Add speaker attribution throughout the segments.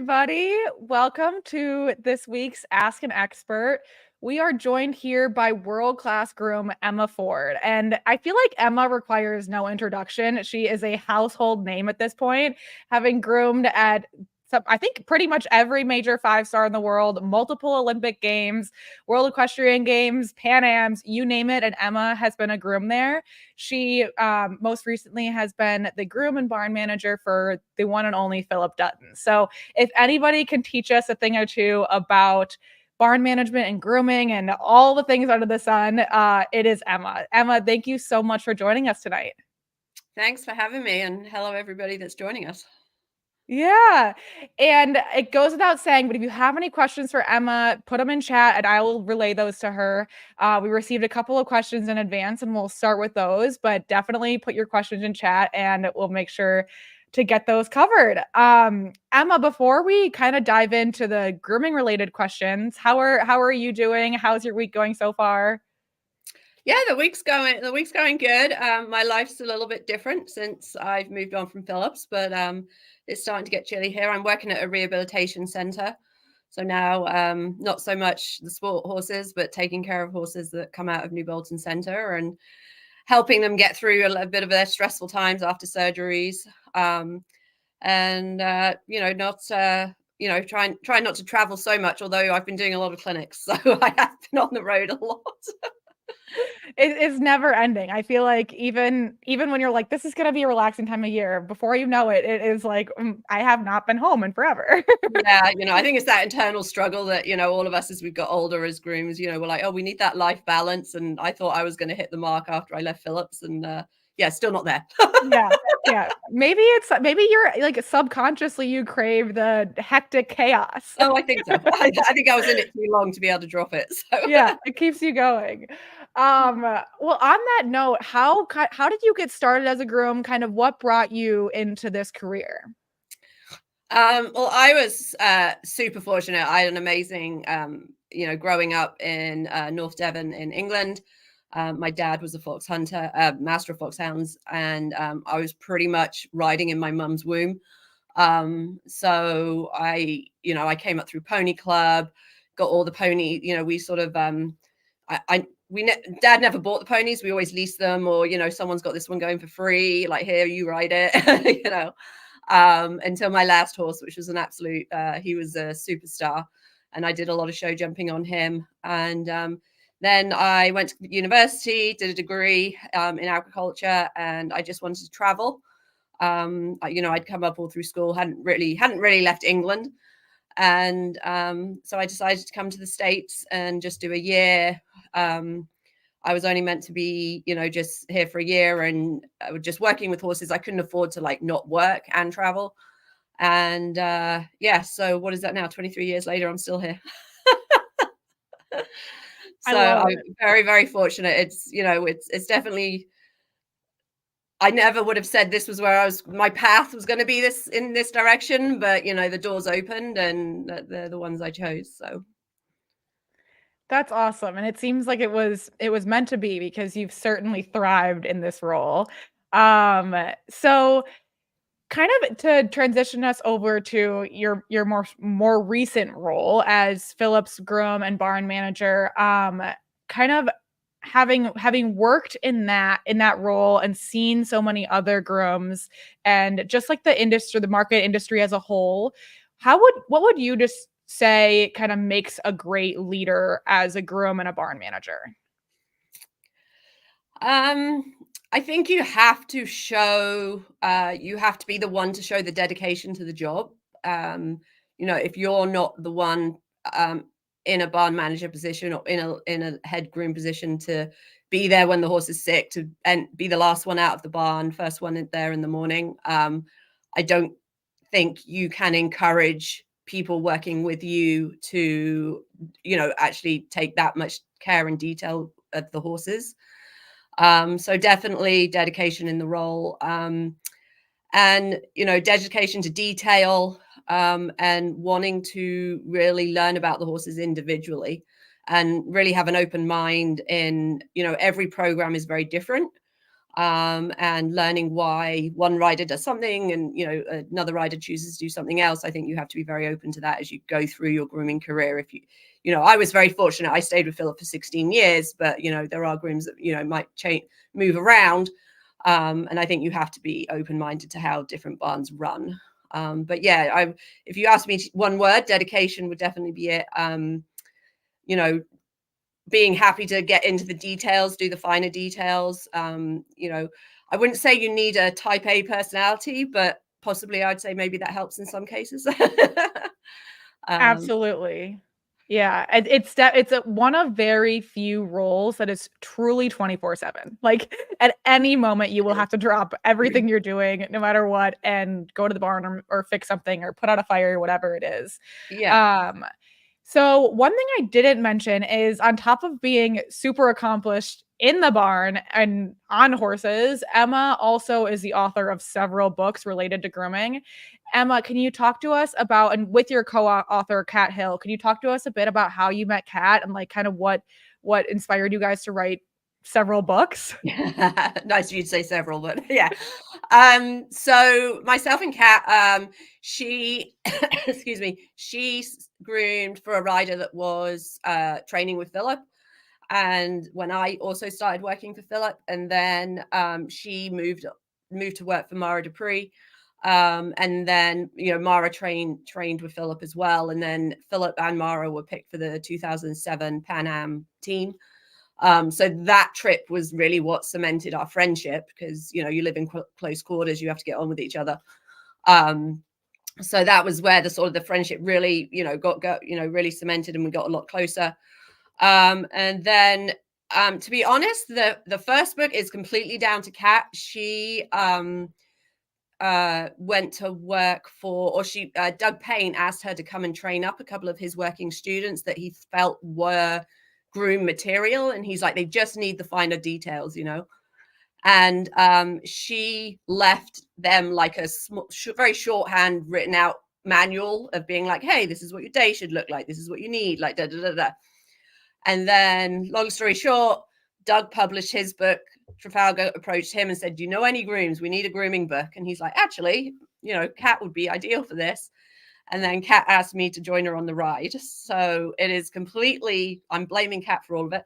Speaker 1: everybody. Welcome to this week's Ask an Expert. We are joined here by world-class groom Emma Ford. And I feel like Emma requires no introduction. She is a household name at this point, having groomed at I think pretty much every major five-star in the world, multiple Olympic Games, World Equestrian Games, Pan Ams, you name it, and Emma has been a groom there. She most recently has been the groom and barn manager for the one and only Phillip Dutton. So if anybody can teach us a thing or two about barn management and grooming and all the things under the sun, it is Emma. Emma, thank you so much for joining us tonight.
Speaker 2: Thanks for having me, and hello everybody that's joining us.
Speaker 1: Yeah. And it goes without saying, but if you have any questions for Emma, put them in chat and I will relay those to her. We received a couple of questions in advance and we'll start with those, but definitely put your questions in chat and we'll make sure to get those covered. Emma, before we kind of dive into the grooming related questions, how are you doing? How's your week going so far?
Speaker 2: Yeah, the week's going good. My life's a little bit different since I've moved on from Phillips, but it's starting to get chilly here. I'm working at a rehabilitation center. So now not so much the sport horses, but taking care of horses that come out of New Bolton Center and helping them get through a bit of their stressful times after surgeries. And not trying not to travel so much, although I've been doing a lot of clinics. So I have been on the road a lot.
Speaker 1: It's never ending. I feel like even when you're like, this is gonna be a relaxing time of year, before you know it, it is like I have not been home in forever.
Speaker 2: Yeah, I think it's that internal struggle that all of us as we've got older as grooms, we're like, oh, we need that life balance. And I thought I was going to hit the mark after I left Phillips, and still not there.
Speaker 1: Yeah. Maybe you're like subconsciously you crave the hectic chaos.
Speaker 2: Oh, I think so. I think I was in it too long to be able to drop it. So
Speaker 1: Yeah, it keeps you going. Well, on that note, how did you get started as a groom? Kind of what brought you into this career?
Speaker 2: Well, I was super fortunate. I had an amazing, growing up in North Devon in England. My dad was a fox hunter, master of foxhounds, and I was pretty much riding in my mum's womb. So I came up through Pony Club, got all the pony. We sort of, Dad never bought the ponies. We always leased them, or someone's got this one going for free. Like, here, you ride it. Until my last horse, which was an absolute, he was a superstar. And I did a lot of show jumping on him. And then I went to university, did a degree in agriculture, and I just wanted to travel. I'd come up all through school, hadn't really left England. And so I decided to come to the States and just do a year. I was only meant to be, just here for a year, and I was just working with horses. I couldn't afford to not work and travel. And so what is that now? 23 years later, I'm still here. So I'm very, very fortunate. It's definitely, I never would have said this was where my path was going to be in this direction, but the doors opened and they're the ones I chose. So
Speaker 1: That's awesome. And it seems like it was meant to be because you've certainly thrived in this role. So kind of to transition us over to your more recent role as Phillips groom and barn manager, kind of having worked in that role and seen so many other grooms and just like the industry, the market industry as a whole, what would you just say kind of makes a great leader as a groom and a barn manager?
Speaker 2: I think you have to be the one to show the dedication to the job. If you're not the one in a barn manager position or in a head groom position to be there when the horse is sick, and be the last one out of the barn, first one there in the morning, I don't think you can encourage people working with you to, actually take that much care and detail of the horses. So definitely dedication in the role, and dedication to detail, and wanting to really learn about the horses individually and really have an open mind. In every program is very different. and learning why one rider does something and, you know, another rider chooses to do something else. I think you have to be very open to that as you go through your grooming career. If you know, I was very fortunate. I stayed with Phillip for 16 years, but, you know, there are grooms that, you know, might move around. And I think you have to be open-minded to how different barns run. But yeah, if you ask me one word, dedication would definitely be it. You know, being happy to get into the details, do the finer details. You know, I wouldn't say you need a type A personality, but possibly I'd say maybe that helps in some cases.
Speaker 1: Absolutely. Yeah, it's one of very few roles that is truly 24/7. Like at any moment you will have to drop everything you're doing no matter what and go to the barn or fix something or put out a fire or whatever it is.
Speaker 2: Yeah.
Speaker 1: So one thing I didn't mention is on top of being super accomplished in the barn and on horses, Emma also is the author of several books related to grooming. Emma, can you talk to us about, and with your co-author Kat Hill, can you talk to us a bit about how you met Kat and like kind of what inspired you guys to write several books?
Speaker 2: Nice of you to say several, but yeah. So myself and Kat, she excuse me, she groomed for a rider that was training with Phillip. And when I also started working for Phillip, and then she moved to work for Mara Dupree. And then, you know, Mara trained with Phillip as well. And then Phillip and Mara were picked for the 2007 Pan Am team. So that trip was really what cemented our friendship because, you know, you live in close quarters, you have to get on with each other. So that was where the sort of the friendship really, you know, got you know, really cemented, and we got a lot closer. And then, to be honest, the first book is completely down to Kat. She went to work for, or she Doug Payne asked her to come and train up a couple of his working students that he felt were groom material, and he's like, they just need the finer details, you know. And she left them like a very shorthand written out manual of being like, hey, this is what your day should look like, this is what you need, like da da da da. And then, long story short, Doug published his book. Trafalgar approached him and said, do you know any grooms? We need a grooming book. And he's like, actually, you know, Kat would be ideal for this. And then Kat asked me to join her on the ride. So it is completely, I'm blaming Kat for all of it.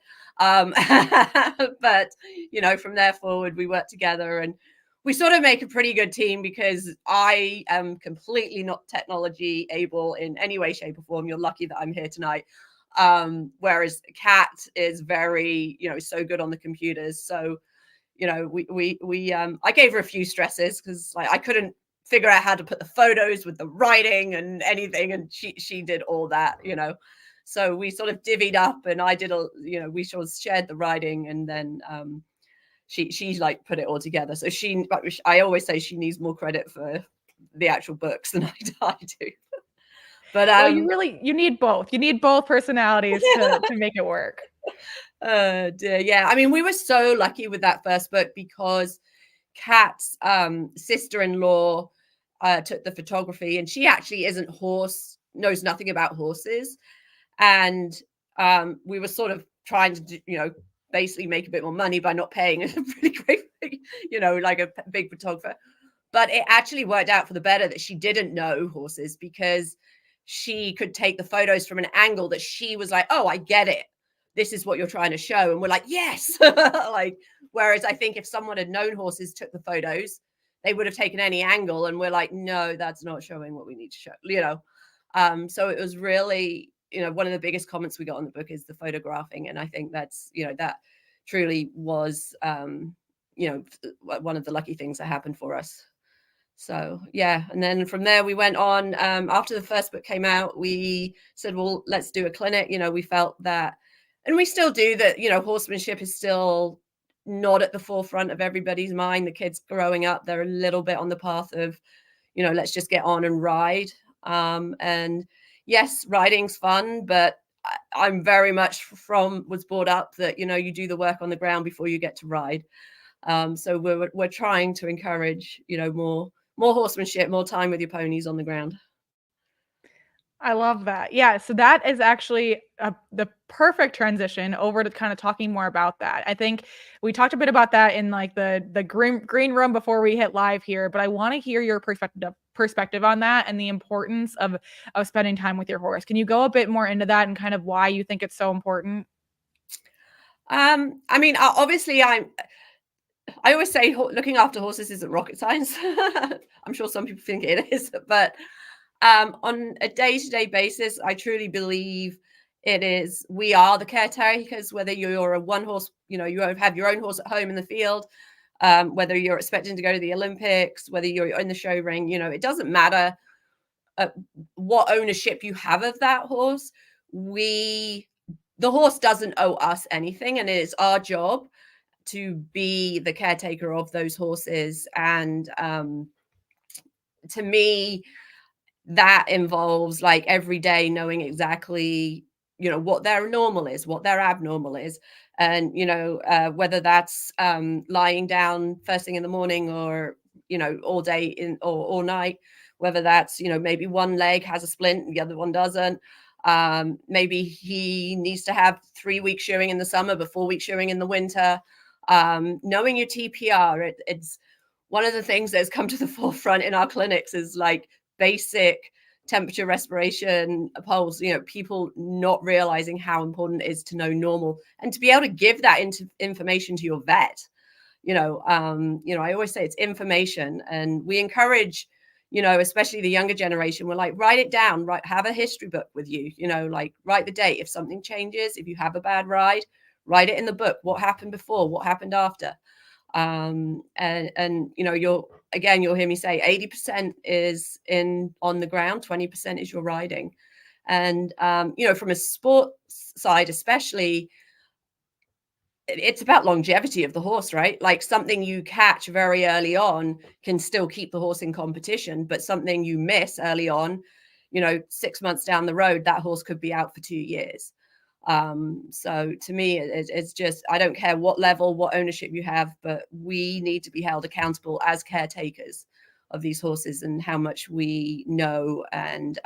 Speaker 2: But, you know, from there forward, we work together and we sort of make a pretty good team because I am completely not technology able in any way, shape or form. You're lucky that I'm here tonight. Whereas Kat is very, you know, so good on the computers. So, you know, I gave her a few stresses because like I couldn't figure out how to put the photos with the writing and anything, and she did all that, you know. So we sort of divvied up, and I did you know, we sort of shared the writing, and then she like put it all together. So I always say she needs more credit for the actual books than I do. But
Speaker 1: Well, you need both. You need both personalities to make it work.
Speaker 2: Dear, yeah. I mean, we were so lucky with that first book because Kat's sister-in-law took the photography, and she actually knows nothing about horses. And we were sort of trying to do, you know, basically make a bit more money by not paying a really great, you know, like a big photographer. But it actually worked out for the better that she didn't know horses, because she could take the photos from an angle that she was like, oh, I get it. This is what you're trying to show. And we're like, yes. Like, whereas I think if someone had known horses, took the photos, they would have taken any angle. And we're like, no, that's not showing what we need to show, you know. So it was really, you know, one of the biggest comments we got on the book is the photographing. And I think that's, you know, that truly was, you know, one of the lucky things that happened for us. So yeah, and then from there we went on. After the first book came out, we said, well, let's do a clinic. You know, we felt that, and we still do that, you know, horsemanship is still not at the forefront of everybody's mind. The kids growing up, they're a little bit on the path of, you know, let's just get on and ride. And yes, riding's fun, but I'm very much was brought up that, you know, you do the work on the ground before you get to ride. So we're trying to encourage, you know, more horsemanship, more time with your ponies on the ground.
Speaker 1: I love that. Yeah, so that is actually the perfect transition over to kind of talking more about that. I think we talked a bit about that in like the green room before we hit live here, but I want to hear your perspective on that and the importance of spending time with your horse. Can you go a bit more into that and kind of why you think it's so important?
Speaker 2: I mean, obviously, I always say looking after horses isn't rocket science. I'm sure some people think it is, but on a day-to-day basis, I truly believe it is. We are the caretakers, whether you're a one horse, you have your own horse at home in the field, whether you're expecting to go to the Olympics, whether you're in the show ring, it doesn't matter what ownership you have of that horse. The horse doesn't owe us anything, and it is our job to be the caretaker of those horses. And to me, that involves like every day knowing exactly, what their normal is, what their abnormal is. And, whether that's lying down first thing in the morning or, all day or all night, whether that's, maybe one leg has a splint and the other one doesn't. Maybe he needs to have 3 weeks shoeing in the summer, but 4 weeks shoeing in the winter. Knowing your TPR, it's one of the things that's come to the forefront in our clinics is like basic temperature, respiration, pulse, people not realizing how important it is to know normal and to be able to give that information to your vet. I always say it's information, and we encourage, especially the younger generation, we're like, write it down, have a history book with you, like write the date. If something changes, if you have a bad ride, write it in the book. What happened before, what happened after. And you'll hear me say 80% is on the ground, 20% is your riding. And from a sports side especially, it's about longevity of the horse, right? Like something you catch very early on can still keep the horse in competition, but something you miss early on, 6 months down the road, that horse could be out for 2 years. So to me, it's just, I don't care what level, what ownership you have, but we need to be held accountable as caretakers of these horses and how much we know and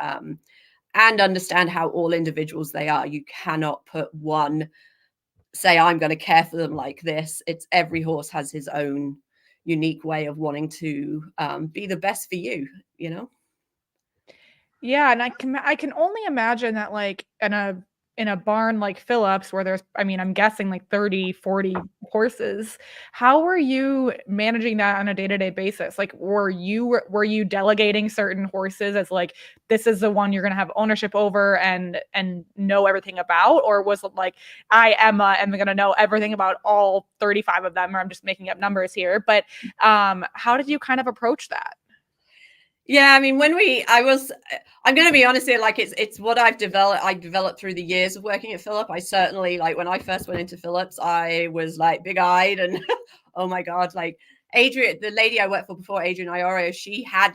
Speaker 2: understand how all individuals they are. You cannot put one, say, I'm going to care for them like this. It's every horse has his own unique way of wanting to be the best for you,
Speaker 1: Yeah, and I can only imagine that like in a barn like Phillips where there's I'm guessing like 30, 40 horses. How were you managing that on a day-to-day basis? Like were you delegating certain horses as like this is the one you're going to have ownership over and know everything about, or was it like I Emma am going to know everything about all 35 of them, or I'm just making up numbers here, but how did you kind of approach that?
Speaker 2: Yeah, I mean, I'm going to be honest here, like it's what I developed through the years of working at Phillip. I certainly, like when I first went into Phillips, I was like big-eyed and oh my God, like Adrian, the lady I worked for before, Adrian Iorio, she had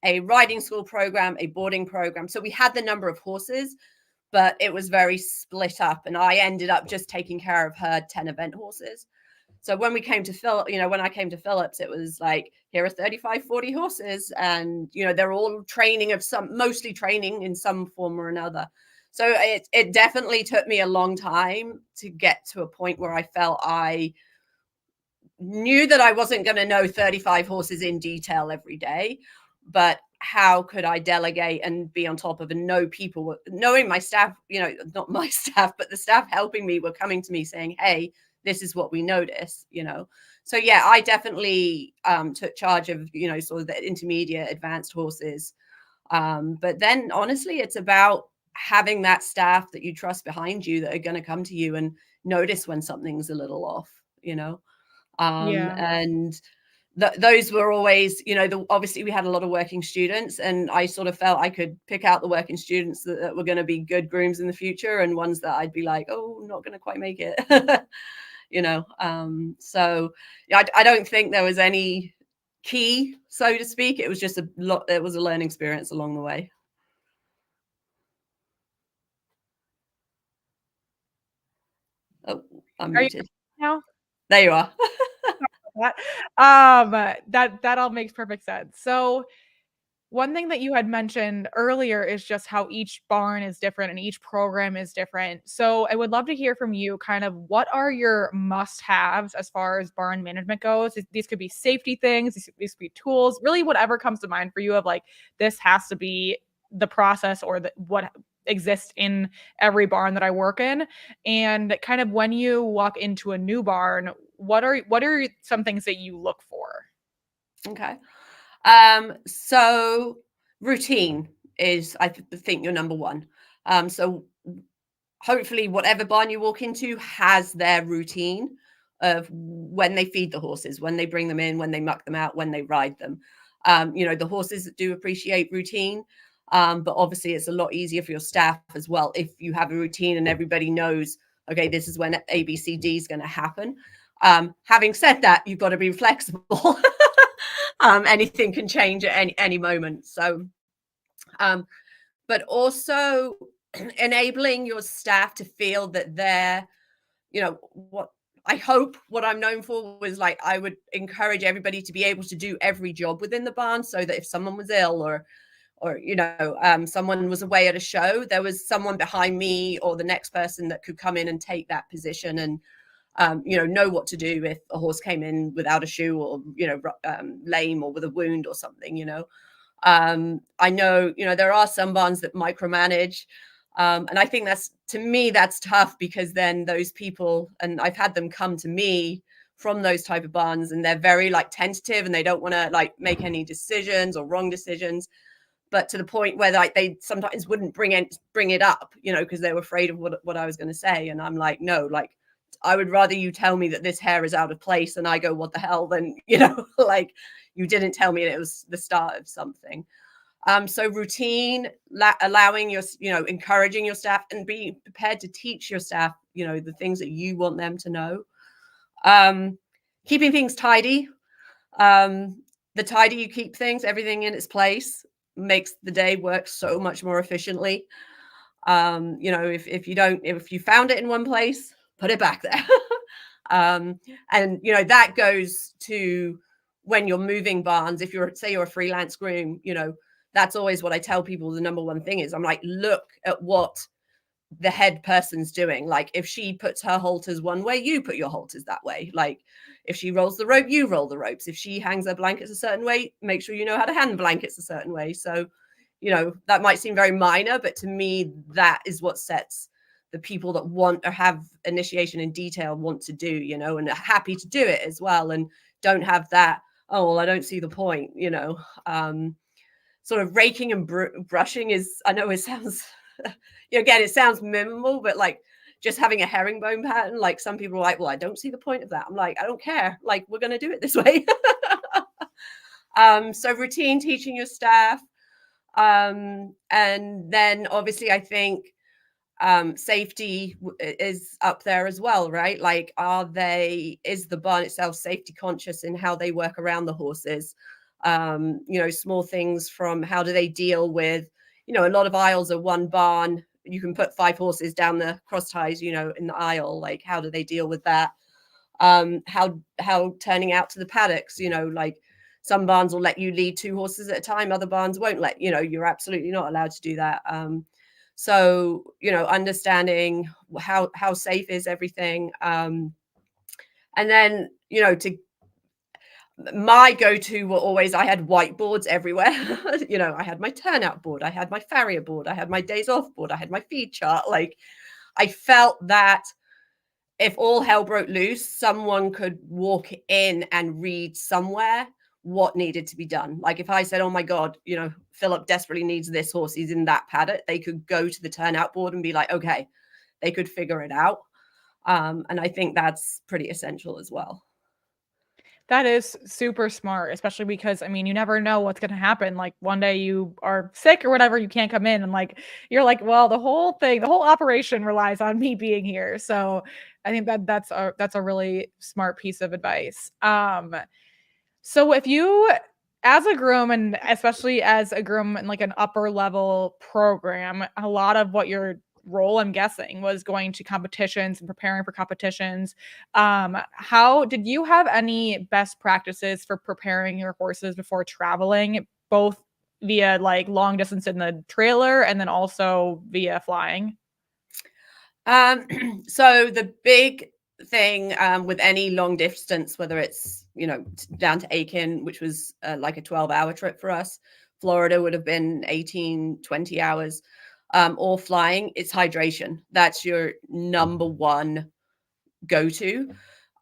Speaker 2: a riding school program, a boarding program. So we had the number of horses, but it was very split up. And I ended up just taking care of her 10 event horses. So when we came to when I came to Phillips, it was like, here are 35, 40 horses. And, they're all mostly training in some form or another. So it definitely took me a long time to get to a point where I felt I knew that I wasn't going to know 35 horses in detail every day, but how could I delegate and be on top of and know people, knowing my staff, not my staff, but the staff helping me were coming to me saying, hey, this is what we notice, So yeah, I definitely took charge of, sort of the intermediate advanced horses. But then honestly, it's about having that staff that you trust behind you that are going to come to you and notice when something's a little off,
Speaker 1: Yeah.
Speaker 2: and those were always, obviously we had a lot of working students, and I sort of felt I could pick out the working students that were going to be good grooms in the future and ones that I'd be like, oh, not going to quite make it. So yeah, I don't think there was any key, so to speak. It was just it was a learning experience along the way. Oh, I'm
Speaker 1: Are you
Speaker 2: muted.
Speaker 1: now?
Speaker 2: There you are.
Speaker 1: That that all makes perfect sense. So One thing that you had mentioned earlier is just how each barn is different and each program is different. So I would love to hear from you kind of what are your must-haves as far as barn management goes? These could be safety things, these could be tools, really whatever comes to mind for you of like this has to be the process or what exists in every barn that I work in. And kind of when you walk into a new barn, what are some things that you look for?
Speaker 2: Okay. So routine is, I think, your number one. So hopefully whatever barn you walk into has their routine of when they feed the horses, when they bring them in, when they muck them out, when they ride them. The horses do appreciate routine, but obviously it's a lot easier for your staff as well if you have a routine and everybody knows, okay, this is when ABCD is going to happen. Having said that, you've got to be flexible. Anything can change at any moment. So, but also enabling your staff to feel that they're, what I hope what I'm known for was like, I would encourage everybody to be able to do every job within the barn so that if someone was ill or someone was away at a show, there was someone behind me or the next person that could come in and take that position and know what to do if a horse came in without a shoe or lame or with a wound or something. I know there are some barns that micromanage, and I think that's tough because then those people, and I've had them come to me from those type of barns and they're very like tentative and they don't want to like make any decisions or wrong decisions, but to the point where like they sometimes wouldn't bring it up, because they were afraid of what I was going to say. And I'm like, no, like I would rather you tell me that this hair is out of place and I go, what the hell, than, like you didn't tell me it was the start of something. So routine, allowing your, encouraging your staff and being prepared to teach your staff, the things that you want them to know. Keeping things tidy. The tidier you keep things, everything in its place makes the day work so much more efficiently. If you found it in one place, put it back there. And that goes to when you're moving barns. If you're a freelance groom, that's always what I tell people. The number one thing is I'm like, look at what the head person's doing. Like if she puts her halters one way, you put your halters that way. Like if she rolls the rope, you roll the ropes. If she hangs her blankets a certain way, make sure you know how to hang blankets a certain way. So that might seem very minor, but to me, that is what sets the people that want to have initiation in detail want to do, and are happy to do it as well. And don't have that, oh, well, I don't see the point, sort of raking and brushing is, I know it sounds, again, it sounds minimal, but like just having a herringbone pattern, like some people are like, well, I don't see the point of that. I'm like, I don't care. Like, we're going to do it this way. So routine, teaching your staff. And then obviously I think safety is up there as well, right? Like, is the barn itself safety conscious in how they work around the horses? Small things from how do they deal with, a lot of aisles are one barn. You can put 5 horses down the cross ties, in the aisle. Like, how do they deal with that? How turning out to the paddocks, like some barns will let you lead 2 horses at a time. Other barns won't let, you're absolutely not allowed to do that. So, understanding how safe is everything. And then, my go-to were always, I had whiteboards everywhere. I had my turnout board, I had my farrier board, I had my days off board, I had my feed chart. Like, I felt that if all hell broke loose, someone could walk in and read somewhere what needed to be done. Like if I said, oh my God, Phillip desperately needs this horse, he's in that paddock, they could go to the turnout board and be like, okay, they could figure it out. And I think that's pretty essential as well.
Speaker 1: That is super smart, especially because I mean, you never know what's going to happen. Like one day you are sick or whatever, you can't come in, and like you're like, well, the whole operation relies on me being here. So I think that's a really smart piece of advice. So if you, as a groom, and especially as a groom in like an upper level program, a lot of what your role, I'm guessing, was going to competitions and preparing for competitions. How did you have any best practices for preparing your horses before traveling, both via like long distance in the trailer and then also via flying?
Speaker 2: So the big thing with any long distance, whether it's, down to Aiken, which was like a 12-hour trip for us, Florida would have been 18, 20 hours, or flying, it's hydration. That's your number one go-to.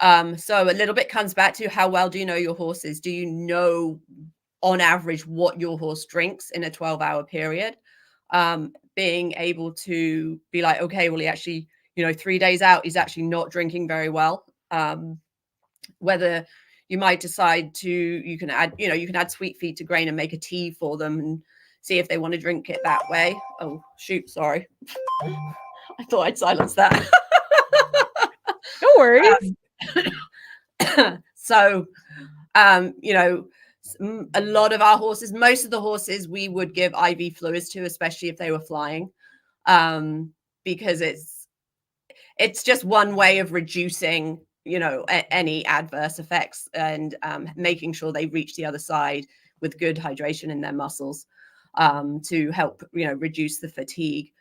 Speaker 2: So a little bit comes back to how well do you know your horses? Do you know on average what your horse drinks in a 12-hour period? Being able to be like, okay, well, he actually, 3 days out, he's actually not drinking very well. Whether you might decide to, you can add sweet feed to grain and make a tea for them and see if they want to drink it that way. Oh, shoot, sorry. I thought I'd silence that.
Speaker 1: No worries.
Speaker 2: So, a lot of our horses, most of the horses we would give IV fluids to, especially if they were flying, because it's just one way of reducing, any adverse effects and making sure they reach the other side with good hydration in their muscles, to help, reduce the fatigue.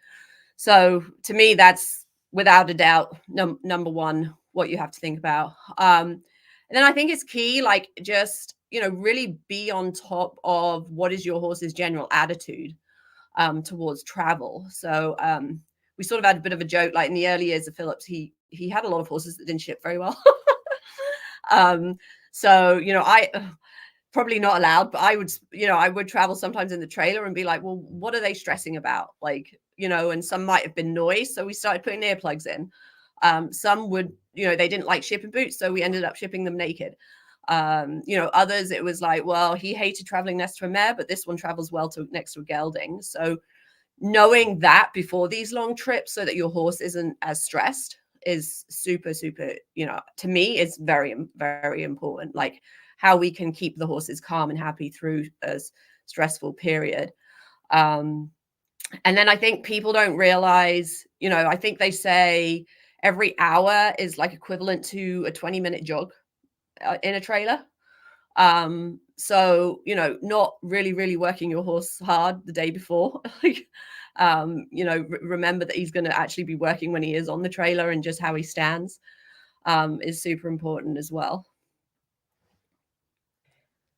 Speaker 2: So to me, that's without a doubt number one, what you have to think about. And then I think it's key, like just, really be on top of what is your horse's general attitude towards travel. So we sort of had a bit of a joke, like in the early years of Phillips, he had a lot of horses that didn't ship very well. So, I probably not allowed, but I would travel sometimes in the trailer and be like, well, what are they stressing about? Like, and some might have been noise. So we started putting earplugs in. Some would, they didn't like shipping boots. So we ended up shipping them naked. Others, it was like, well, he hated traveling next to a mare, but this one travels well next to a gelding. So knowing that before these long trips so that your horse isn't as stressed is super, super, to me, it's very, very important. Like how we can keep the horses calm and happy through a stressful period. And then I think people don't realize, I think they say every hour is like equivalent to a 20-minute jog in a trailer. So, not really working your horse hard the day before. Remember that he's going to actually be working when he is on the trailer, and just how he stands is super important as well.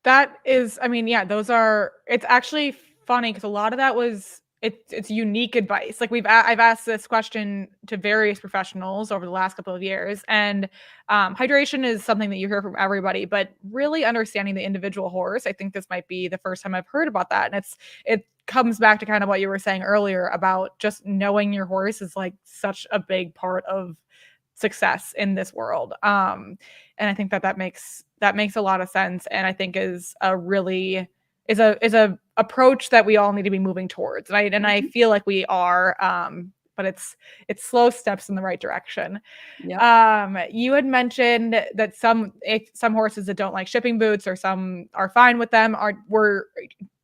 Speaker 1: That is, I mean, yeah, it's actually funny because a lot of that was, it's unique advice. Like I've asked this question to various professionals over the last couple of years, and hydration is something that you hear from everybody, but really understanding the individual horse, I think this might be the first time I've heard about that. And it comes back to kind of what you were saying earlier about just knowing your horse is like such a big part of success in this world. And I think that makes a lot of sense, and I think is a approach that we all need to be moving towards. And I feel like we are, but it's slow steps in the right direction.
Speaker 2: Yeah.
Speaker 1: You had mentioned that some horses that don't like shipping boots, or some are fine with them.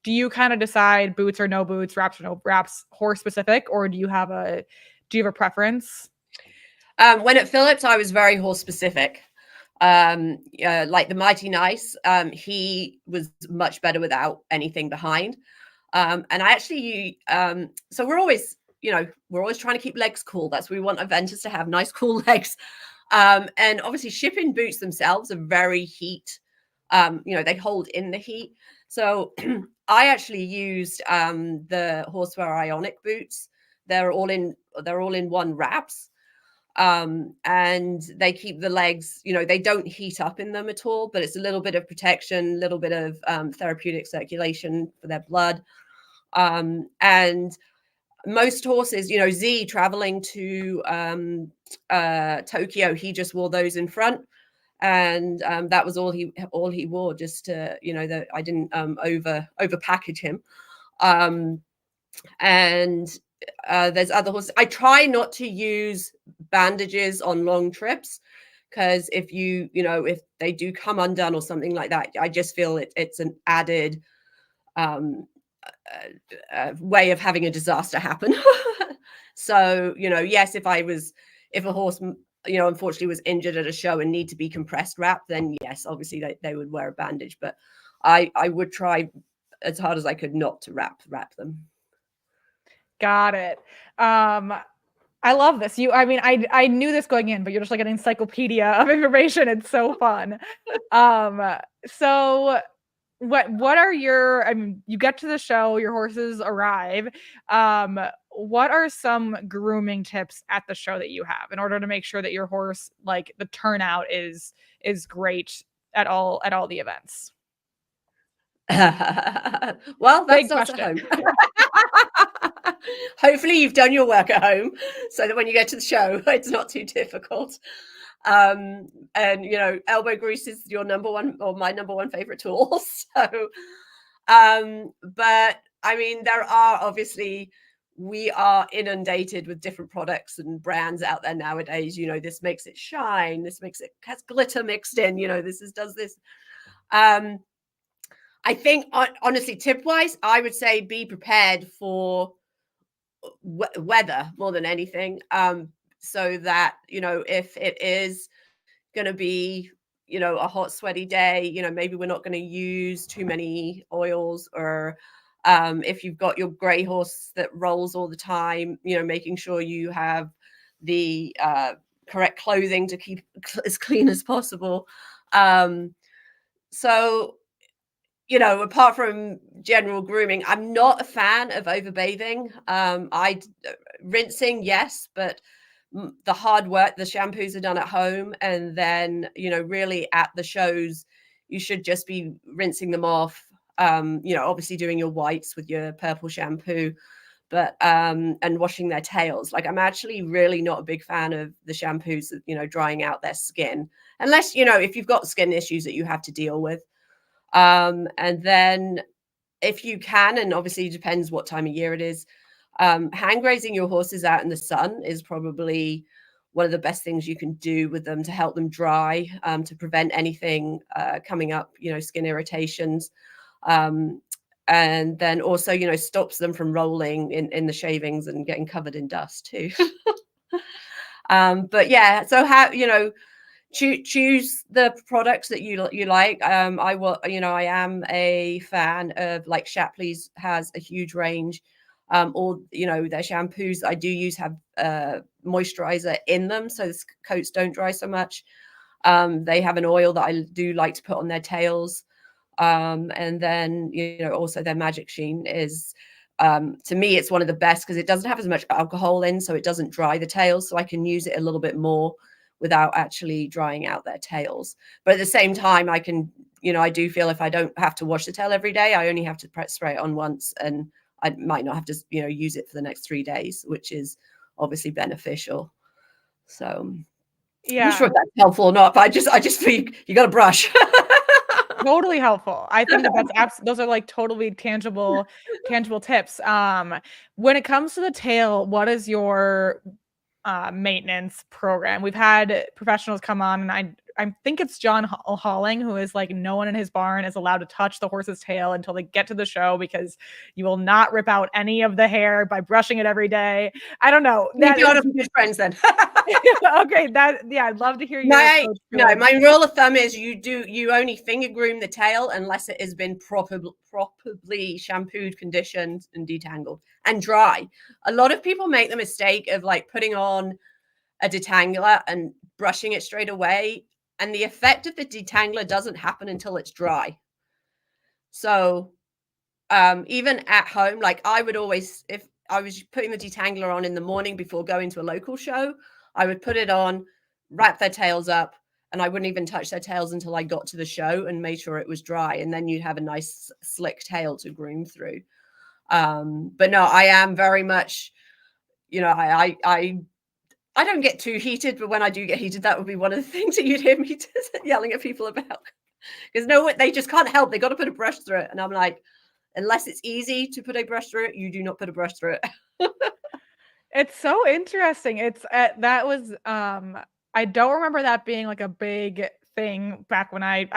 Speaker 1: Do you kind of decide boots or no boots, wraps or no wraps, horse specific, or do you have a preference?
Speaker 2: When at Phillips, I was very horse specific. Like the Mighty Nice, he was much better without anything behind. And I actually, so we're always trying to keep legs cool. That's what we want eventers to have, nice, cool legs. And obviously shipping boots themselves are very heat. They hold in the heat. So I actually used the Horseware Ionic boots. They're all in one wraps. And they keep the legs, they don't heat up in them at all, but it's a little bit of protection, a little bit of therapeutic circulation for their blood. And most horses, Z traveling to Tokyo, he just wore those in front, and that was all he wore, just to, that I didn't over package him. And there's other horses. I try not to use bandages on long trips, because if if they do come undone or something like that, I just feel it's an added way of having a disaster happen. So, yes, if a horse, unfortunately was injured at a show and need to be compressed wrapped, then yes, obviously they would wear a bandage. But I would try as hard as I could not to wrap them.
Speaker 1: Got it. I love this. I mean, I knew this going in, but you're just like an encyclopedia of information. It's so fun. So what are your, I mean, you get to the show, your horses arrive. What are some grooming tips at the show that you have in order to make sure that your horse, like the turnout is great at all the events?
Speaker 2: Well, that
Speaker 1: Big
Speaker 2: starts at
Speaker 1: question.
Speaker 2: home. Hopefully you've done your work at home so that when you get to the show, it's not too difficult. And elbow grease is your number one or my number one favorite tool. So, but I mean, there are obviously, we are inundated with different products and brands out there nowadays. This makes it shine. This makes it has glitter mixed in. Does this. I think, honestly, tip-wise, I would say be prepared for weather more than anything, so that, if it is going to be, a hot, sweaty day, maybe we're not going to use too many oils, or if you've got your gray horse that rolls all the time, making sure you have the correct clothing to keep as clean as possible. So apart from general grooming, I'm not a fan of overbathing. Rinsing, yes, but the hard work, the shampoos are done at home, and then really at the shows, you should just be rinsing them off. Obviously doing your whites with your purple shampoo, but and washing their tails. Like, I'm actually really not a big fan of the shampoos, drying out their skin, unless if you've got skin issues that you have to deal with. And then if you can, and obviously it depends what time of year it is, hand grazing your horses out in the sun is probably one of the best things you can do with them to help them dry, to prevent anything coming up, skin irritations. And then also, stops them from rolling in the shavings and getting covered in dust too. But yeah, so how, choose the products that you like. I am a fan of, like, Shapley's has a huge range, or their shampoos I do use have moisturizer in them, so the coats don't dry so much. They have an oil that I do like to put on their tails, and then also their Magic Sheen is, to me, it's one of the best because it doesn't have as much alcohol in, so it doesn't dry the tails, so I can use it a little bit more without actually drying out their tails. But at the same time, I can, I do feel if I don't have to wash the tail every day, I only have to spray it on once, and I might not have to, use it for the next 3 days, which is obviously beneficial. So yeah, I'm not sure if that's helpful or not, but I just think you got to brush.
Speaker 1: Totally helpful. I think that's those are like totally tangible tips. When it comes to the tail, what is your maintenance program? We've had professionals come on, and I think it's John Halling, who is like, no one in his barn is allowed to touch the horse's tail until they get to the show, because you will not rip out any of the hair by brushing it every day. I don't know.
Speaker 2: We've got to be good friends then.
Speaker 1: Okay, I'd love to hear your
Speaker 2: approach. No, my rule of thumb is you only finger groom the tail unless it has been properly shampooed, conditioned, and detangled and dry. A lot of people make the mistake of like putting on a detangler and brushing it straight away, and the effect of the detangler doesn't happen until it's dry. So even at home, like, I would always, if I was putting the detangler on in the morning before going to a local show, I would put it on, wrap their tails up, and I wouldn't even touch their tails until I got to the show and made sure it was dry. And then you'd have a nice slick tail to groom through. But no, I am very much, I don't get too heated, but when I do get heated, that would be one of the things that you'd hear me yelling at people about. Because they just can't help. They got to put a brush through it. And I'm like, unless it's easy to put a brush through it, you do not put a brush through it.
Speaker 1: It's so interesting. It's that was I don't remember that being like a big thing back when I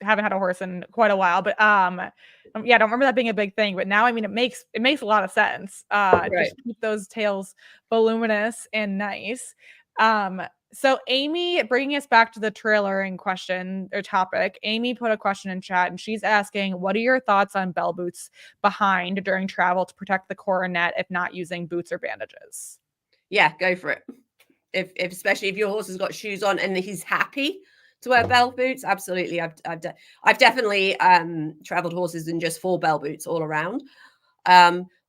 Speaker 1: haven't had a horse in quite a while, but yeah, I don't remember that being a big thing. But now, I mean, it makes a lot of sense. Right. Just keep those tails voluminous and nice. So Amy, bringing us back to the trailering question or topic, Amy put a question in chat and she's asking, what are your thoughts on bell boots behind during travel to protect the coronet if not using boots or bandages?
Speaker 2: Yeah, go for it. If especially if your horse has got shoes on and he's happy to wear bell boots, absolutely. I've definitely traveled horses in just 4 bell boots all around.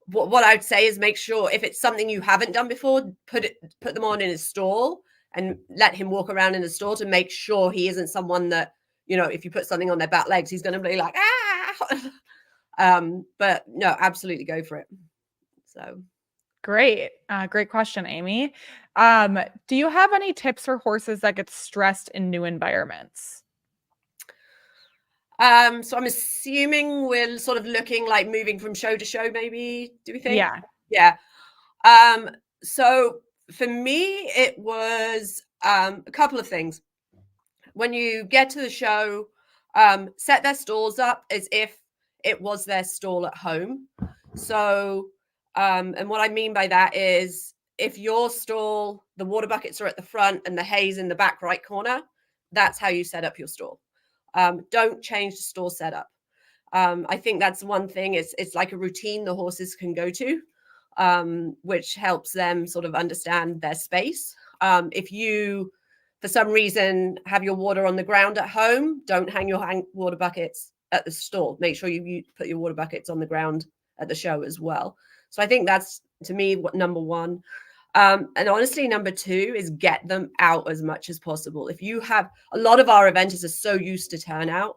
Speaker 2: What I'd say is make sure if it's something you haven't done before, put them on in a stall and let him walk around in the stall to make sure he isn't someone that, you know, if you put something on their back legs, he's going to be like, ah. But no, absolutely go for it. So
Speaker 1: great. Great question, Amy. Do you have any tips for horses that get stressed in new environments?
Speaker 2: So I'm assuming we're sort of looking like moving from show to show, maybe, do we think?
Speaker 1: Yeah.
Speaker 2: So for me, it was a couple of things. When you get to the show, set their stalls up as if it was their stall at home. So, and what I mean by that is if your stall, the water buckets are at the front and the hay's in the back right corner, that's how you set up your stall. Don't change the stall setup. I think that's one thing. It's like a routine the horses can go to, which helps them sort of understand their space. If you, for some reason, have your water on the ground at home, don't hang your water buckets at the stall. Make sure you put your water buckets on the ground at the show as well. So I think that's, to me, what number one. And honestly, number two is get them out as much as possible. If you have, a lot of our eventers are so used to turnout,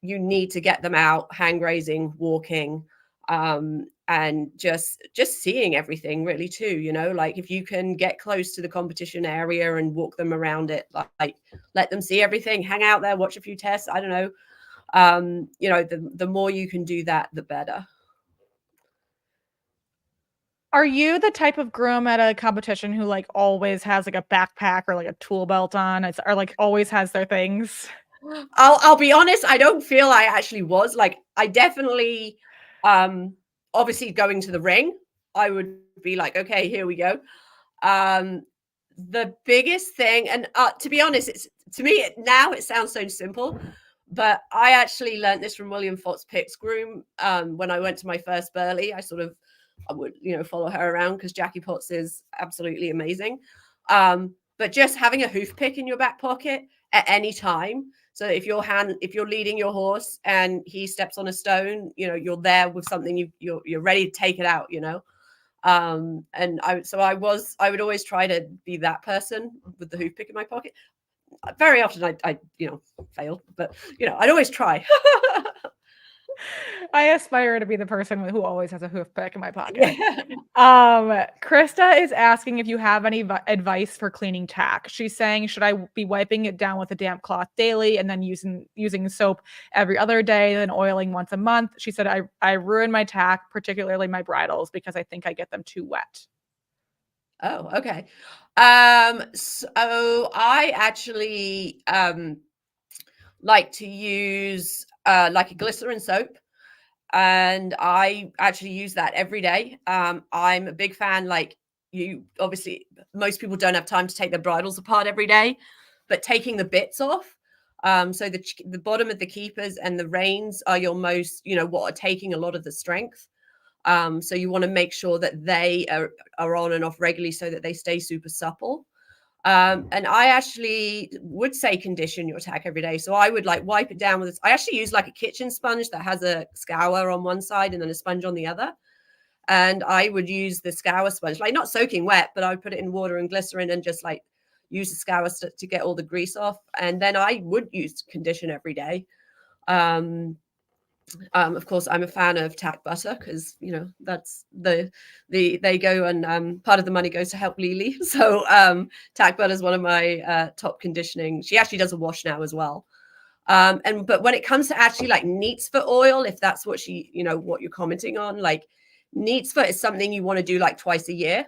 Speaker 2: you need to get them out, hang grazing, walking, and just seeing everything really too, you know, like if you can get close to the competition area and walk them around it, like let them see everything, hang out there, watch a few tests. I don't know. You know, the more you can do that, the better.
Speaker 1: Are you the type of groom at a competition who like always has like a backpack or like a tool belt on? Or like always has their things?
Speaker 2: I'll be honest, I don't feel I actually was. Like I definitely obviously going to the ring, I would be like, okay, here we go. The biggest thing, and to be honest, it's to me now it sounds so simple, but I actually learned this from William Fox-Pitt's groom. When I went to my first Burley, I would, you know, follow her around because Jackie Potts is absolutely amazing. But just having a hoof pick in your back pocket at any time. So if you're leading your horse and he steps on a stone, you know, you're there with something, you're ready to take it out, you know. And I would always try to be that person with the hoof pick in my pocket. Very often I you know, failed, but you know, I'd always try.
Speaker 1: I aspire to be the person who always has a hoof pick in my pocket.
Speaker 2: Yeah.
Speaker 1: Krista is asking if you have any advice for cleaning tack. She's saying, should I be wiping it down with a damp cloth daily and then using soap every other day, then oiling once a month? She said, I ruin my tack, particularly my bridles, because I think I get them too wet.
Speaker 2: Oh, okay. So I actually like to use like a glycerin soap, and I actually use that every day. I'm a big fan. Like you, obviously, most people don't have time to take their bridles apart every day, but taking the bits off. So the bottom of the keepers and the reins are your most, you know, what are taking a lot of the strength. So you want to make sure that they are on and off regularly so that they stay super supple. And I actually would say condition your tack every day. So I would like wipe it down with this. I actually use like a kitchen sponge that has a scour on one side and then a sponge on the other. And I would use the scour sponge, like not soaking wet, but I would put it in water and glycerin and just like use the scour to get all the grease off. And then I would use condition every day. Of course, I'm a fan of tack butter because, you know, that's they go and part of the money goes to help Lily. So tack butter is one of my top conditioning. She actually does a wash now as well. But when it comes to actually like neat's foot oil, if that's what you know, what you're commenting on, like neat's foot is something you want to do like twice a year,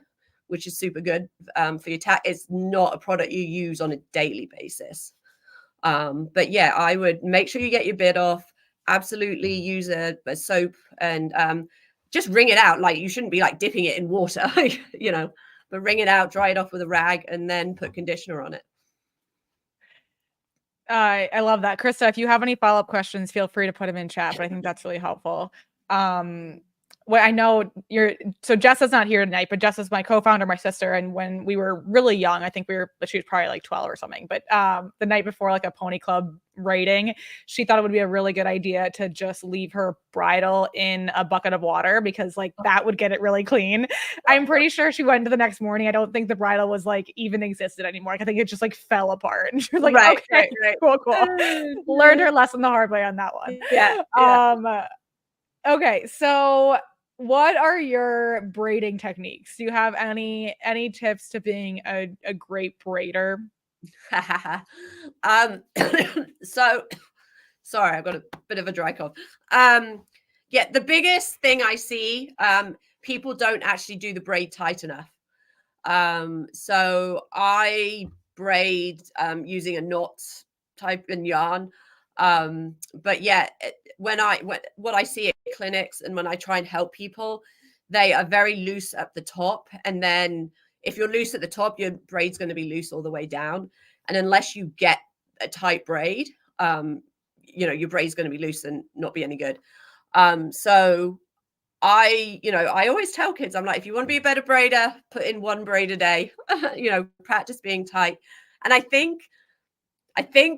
Speaker 2: which is super good for your tack. It's not a product you use on a daily basis. But yeah, I would make sure you get your bit off. Absolutely use a soap and just wring it out. Like you shouldn't be like dipping it in water, you know, but wring it out, dry it off with a rag, and then put conditioner on it.
Speaker 1: I love that. Krista, if you have any follow-up questions, feel free to put them in chat, but I think that's really helpful. Well, I know so Jess is not here tonight, but Jess is my co-founder, my sister. And when we were really young, I think she was probably like 12 or something, but the night before like a pony club raiding, she thought it would be a really good idea to just leave her bridle in a bucket of water because like that would get it really clean. I'm pretty sure she went to the next morning. I don't think the bridle was like even existed anymore. I think it just like fell apart. And she was like,
Speaker 2: right,
Speaker 1: okay,
Speaker 2: right.
Speaker 1: cool. Learned her lesson the hard way on that one.
Speaker 2: Yeah.
Speaker 1: Okay, so what are your braiding techniques? Do you have any tips to being a great braider?
Speaker 2: So sorry, I've got a bit of a dry cough. Yeah, the biggest thing I see, people don't actually do the braid tight enough. So I braid using a knot type in yarn. But yeah, what I see at clinics and when I try and help people, they are very loose at the top, and then if you're loose at the top, your braid's going to be loose all the way down, and unless you get a tight braid, your braid's going to be loose and not be any good. So I always tell kids, I'm like, if you want to be a better braider, put in one braid a day, practice being tight. And I think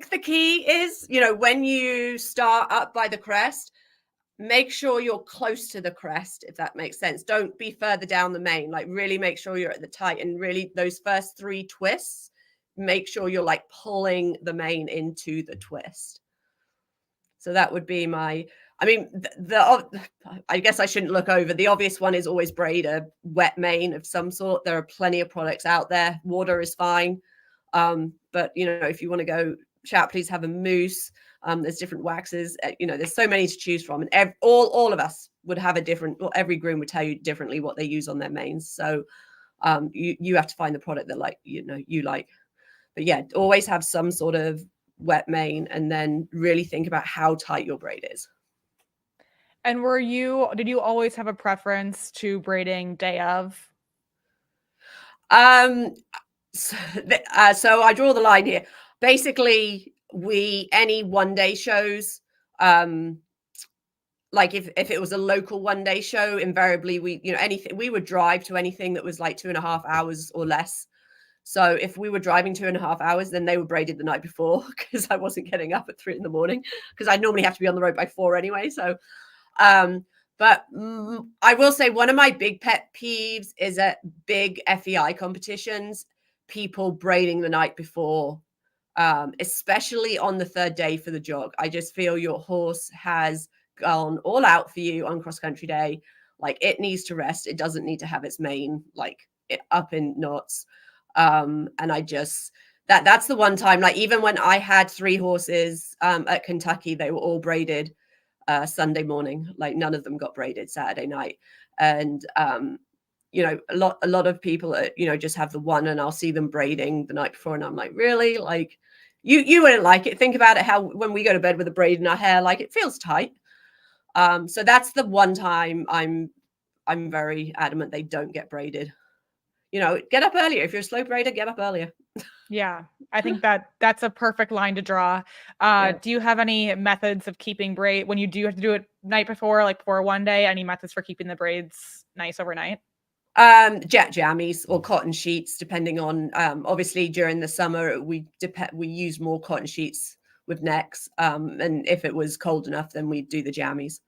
Speaker 2: the key is, when you start up by the crest, make sure you're close to the crest, if that makes sense. Don't be further down the mane. Like really make sure you're at the tight, and really those first 3 twists, make sure you're like pulling the mane into the twist. So that would be I guess I shouldn't look over. The obvious one is always braid a wet mane of some sort. There are plenty of products out there. Water is fine. But if you want to go chat, please have a mousse. There's different waxes. There's so many to choose from, and all of us would have a different. Well, every groom would tell you differently what they use on their manes. So you have to find the product that you like. But yeah, always have some sort of wet mane, and then really think about how tight your braid is.
Speaker 1: And did you always have a preference to braiding day of?
Speaker 2: So I draw the line here. Basically, any one-day shows, like if it was a local one-day show, invariably we would drive to anything that was like 2.5 hours or less. So if we were driving 2.5 hours, then they were braided the night before because I wasn't getting up at 3 a.m, because I normally have to be on the road by 4 anyway. So, but I will say one of my big pet peeves is at big FEI competitions, people braiding the night before, especially on the 3rd day for the jog. I just feel your horse has gone all out for you on cross country day. Like it needs to rest. It doesn't need to have its mane up in knots. And I just that's the one time, like even when I had 3 horses at Kentucky, they were all braided Sunday morning. Like none of them got braided Saturday night. And a lot of people just have the one, and I'll see them braiding the night before, and I'm like, really? Like you wouldn't like it. Think about it, how when we go to bed with a braid in our hair, like it feels tight. So that's the one time I'm very adamant they don't get braided. Get up earlier. If you're a slow braider, get up earlier.
Speaker 1: Yeah, I think that's a perfect line to draw. Do you have any methods of keeping braid when you do have to do it night before, like before one day? Any methods for keeping the braids nice overnight?
Speaker 2: Jet jammies or cotton sheets, depending on. Obviously, during the summer, we use more cotton sheets with necks. And if it was cold enough, then we'd do the jammies.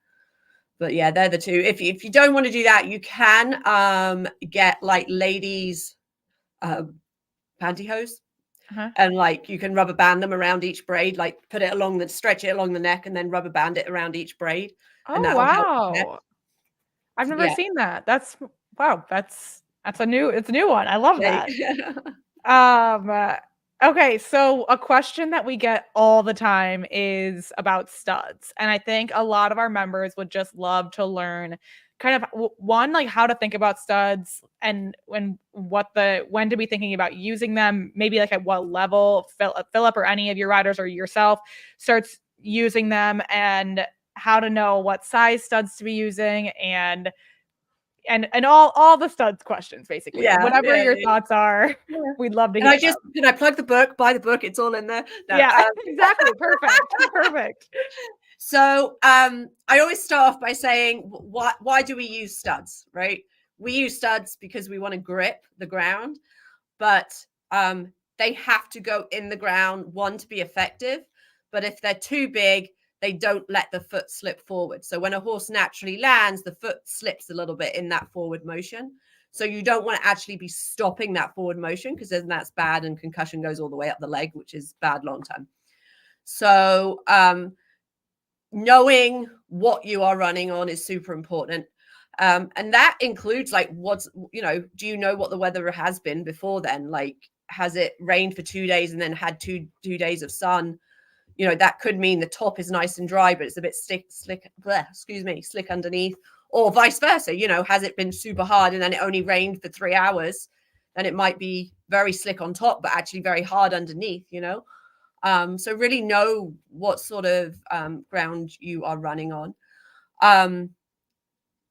Speaker 2: But yeah, they're the two. If you don't want to do that, you can get like ladies pantyhose. And like you can rubber band them around each braid, like stretch it along the neck, and then rubber band it around each braid.
Speaker 1: Oh, wow. I've never seen that. That's a new one. I love that. Okay, so a question that we get all the time is about studs. And I think a lot of our members would just love to learn kind of one, like how to think about studs, and when to be thinking about using them, maybe like at what level Phillip or any of your riders or yourself starts using them, and how to know what size studs to be using, and and all the studs questions, basically.
Speaker 2: Yeah,
Speaker 1: Whatever
Speaker 2: yeah,
Speaker 1: your
Speaker 2: yeah.
Speaker 1: thoughts are,
Speaker 2: Yeah.
Speaker 1: we'd love to
Speaker 2: Can
Speaker 1: hear them.
Speaker 2: can I plug the book? Buy the book. It's all in there. No,
Speaker 1: Yeah, exactly. Perfect. Perfect.
Speaker 2: So I always start off by saying, why do we use studs, right? We use studs because we want to grip the ground, but they have to go in the ground, one, to be effective. But if they're too big, they don't let the foot slip forward. So when a horse naturally lands, the foot slips a little bit in that forward motion. So you don't want to actually be stopping that forward motion, because then that's bad and concussion goes all the way up the leg, which is bad long term. So knowing what you are running on is super important. And that includes like do you know what the weather has been before then? Like, has it rained for 2 days and then had two days of sun? That could mean the top is nice and dry, but it's a bit slick underneath, or vice versa. Has it been super hard and then it only rained for 3 hours? Then it might be very slick on top, but actually very hard underneath, so really know what sort of ground you are running on.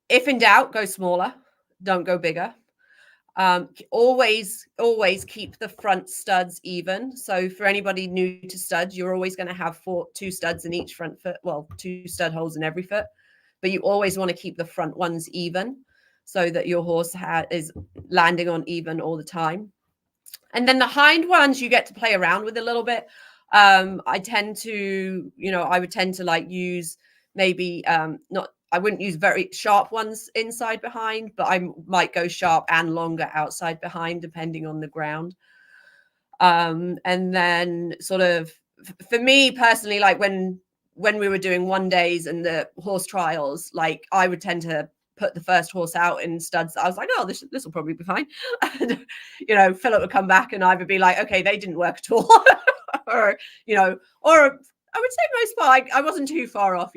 Speaker 2: If in doubt, go smaller, don't go bigger. Always keep the front studs even. So for anybody new to studs, you're always going to have two studs in each front foot. Well, 2 stud holes in every foot, but you always want to keep the front ones even, so that your horse is landing on even all the time. And then the hind ones you get to play around with a little bit. I would tend to like use maybe I wouldn't use very sharp ones inside behind, but I might go sharp and longer outside behind, depending on the ground. And then sort of for me personally, like when we were doing 1 days and the horse trials, like I would tend to put the first horse out in studs. I was like, oh, this will probably be fine. And, Phillip would come back and I would be like, okay, they didn't work at all. or I would say most part, I wasn't too far off,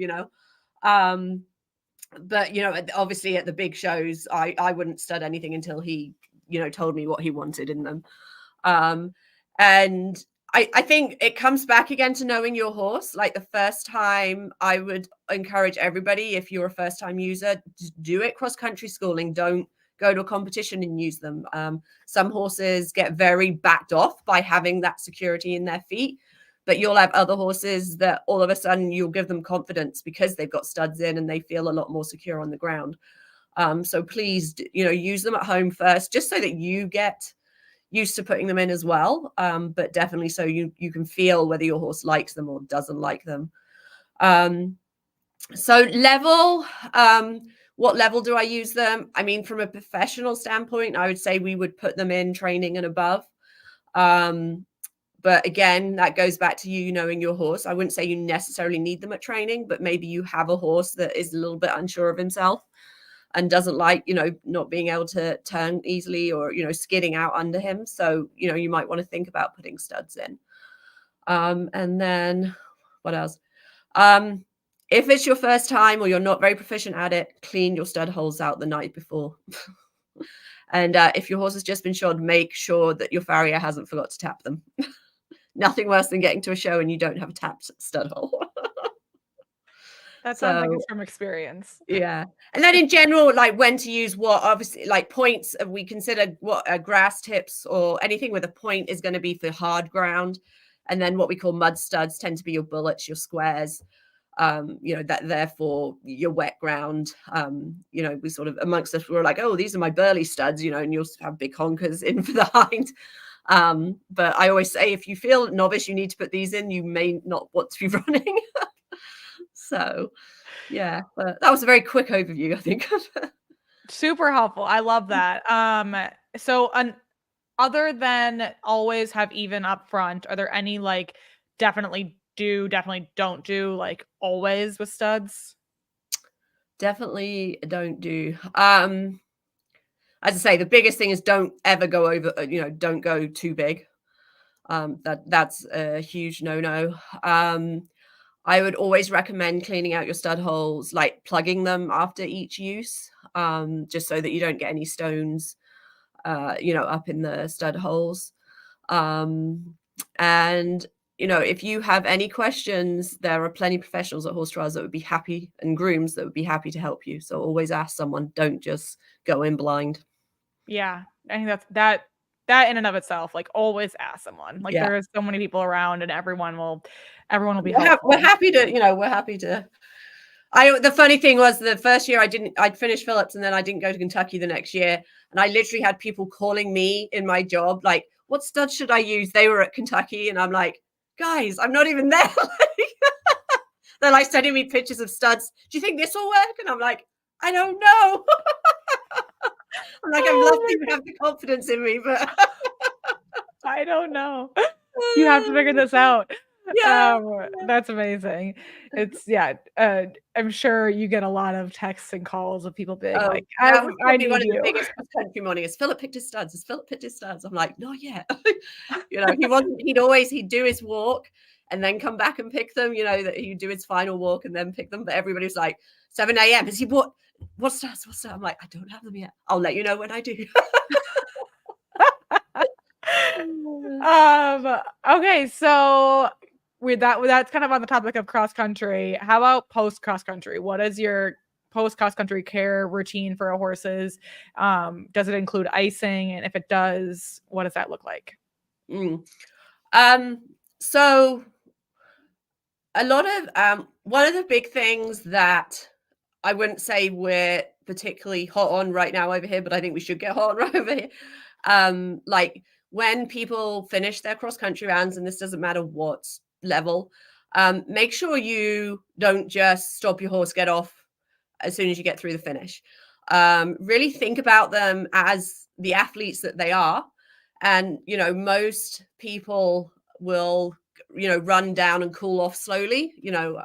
Speaker 2: but obviously at the big shows, I wouldn't stud anything until he, told me what he wanted in them. And I think it comes back again to knowing your horse. Like the first time, I would encourage everybody, if you're a first time user, do it cross-country schooling. Don't go to a competition and use them. Some horses get very backed off by having that security in their feet, but you'll have other horses that all of a sudden you'll give them confidence because they've got studs in and they feel a lot more secure on the ground. So please, use them at home first, just so that you get used to putting them in as well, but definitely so you can feel whether your horse likes them or doesn't like them. So level, what level do I use them? I mean, from a professional standpoint, I would say we would put them in training and above. But again, that goes back to you knowing your horse. I wouldn't say you necessarily need them at training, but maybe you have a horse that is a little bit unsure of himself and doesn't like, not being able to turn easily, or, skidding out under him. So, you might want to think about putting studs in. And then what else? If it's your first time or you're not very proficient at it, clean your stud holes out the night before. And if your horse has just been shod, make sure that your farrier hasn't forgot to tap them. Nothing worse than getting to a show and you don't have a tapped stud hole.
Speaker 1: That sounds like it's from experience.
Speaker 2: Yeah. And then in general, like when to use what, obviously, like points, we consider what grass tips or anything with a point is going to be for hard ground. And then what we call mud studs tend to be your bullets, your squares, that therefore your wet ground. We sort of amongst us, we're like, oh, these are my burly studs, and you'll have big honkers in for the hind. But I always say, if you feel novice, you need to put these in, you may not want to be running. So yeah, but that was a very quick overview, I think.
Speaker 1: Super helpful. I love that. So other than always have even up front, are there any like definitely don't do, like always with studs?
Speaker 2: Definitely don't do. As I say, the biggest thing is don't ever go over, don't go too big. That's a huge no-no. I would always recommend cleaning out your stud holes, like plugging them after each use, just so that you don't get any stones, up in the stud holes. And, you know, if you have any questions, there are plenty of professionals at horse trials that would be happy, and grooms that would be happy to help you. So always ask someone. Don't just go in blind.
Speaker 1: Yeah, I think that in and of itself, like, always ask someone. Like,
Speaker 2: Yeah.
Speaker 1: there's so many people around, and everyone will be
Speaker 2: We're
Speaker 1: helpful.
Speaker 2: happy to, you know, we're happy to. The funny thing was, the first year I'd finished Phillips, and then I didn't go to Kentucky the next year. And I literally had people calling me in my job, like, what studs should I use? They were at Kentucky. And I'm like, guys, I'm not even there. They're like sending me pictures of studs. Do you think this will work? And I'm like, I don't know. I'm like, I'd love you to have the confidence in me, but
Speaker 1: I don't know. You have to figure this out.
Speaker 2: yeah.
Speaker 1: That's amazing. It's I'm sure you get a lot of texts and calls of people being like,
Speaker 2: That was
Speaker 1: I
Speaker 2: probably
Speaker 1: need
Speaker 2: one of the
Speaker 1: you.
Speaker 2: biggest cross-country mornings. Phillip picked his studs. Has Phillip picked his studs? I'm like, not yet. You know, he'd do his walk and then come back and pick them, you know, that he'd do his final walk and then pick them. But everybody was like, 7 a.m. Has he bought what studs? What's that? I'm like, I don't have them yet. I'll let you know when I do.
Speaker 1: Okay, so that's kind of on the topic of cross country. How about post cross country? What is your post cross country care routine for horses? Does it include icing? And if it does, what does that look like?
Speaker 2: So a lot of one of the big things that I wouldn't say we're particularly hot on right now over here, but I think we should get hot on right over here. Like when people finish their cross country rounds, and this doesn't matter what level, make sure you don't just stop your horse, get off as soon as you get through the finish. Really think about them as the athletes that they are. And, you know, most people will, you know, run down and cool off slowly, you know,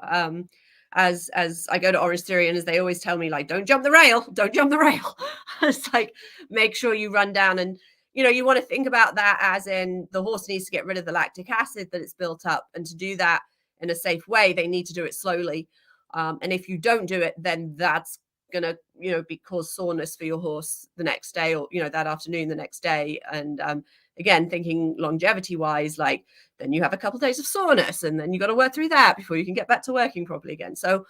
Speaker 2: as I go to Orange Theory, and as they always tell me, like, don't jump the rail. It's like, make sure you run down, and, you know, you want to think about that as in the horse needs to get rid of the lactic acid that it's built up. And to do that in a safe way, they need to do it slowly. And if you don't do it, then that's going to, you know, cause soreness for your horse the next day, or, you know, that afternoon, the next day. And again, thinking longevity wise, like, then you have a couple of days of soreness, and then you got to work through that before you can get back to working properly again. So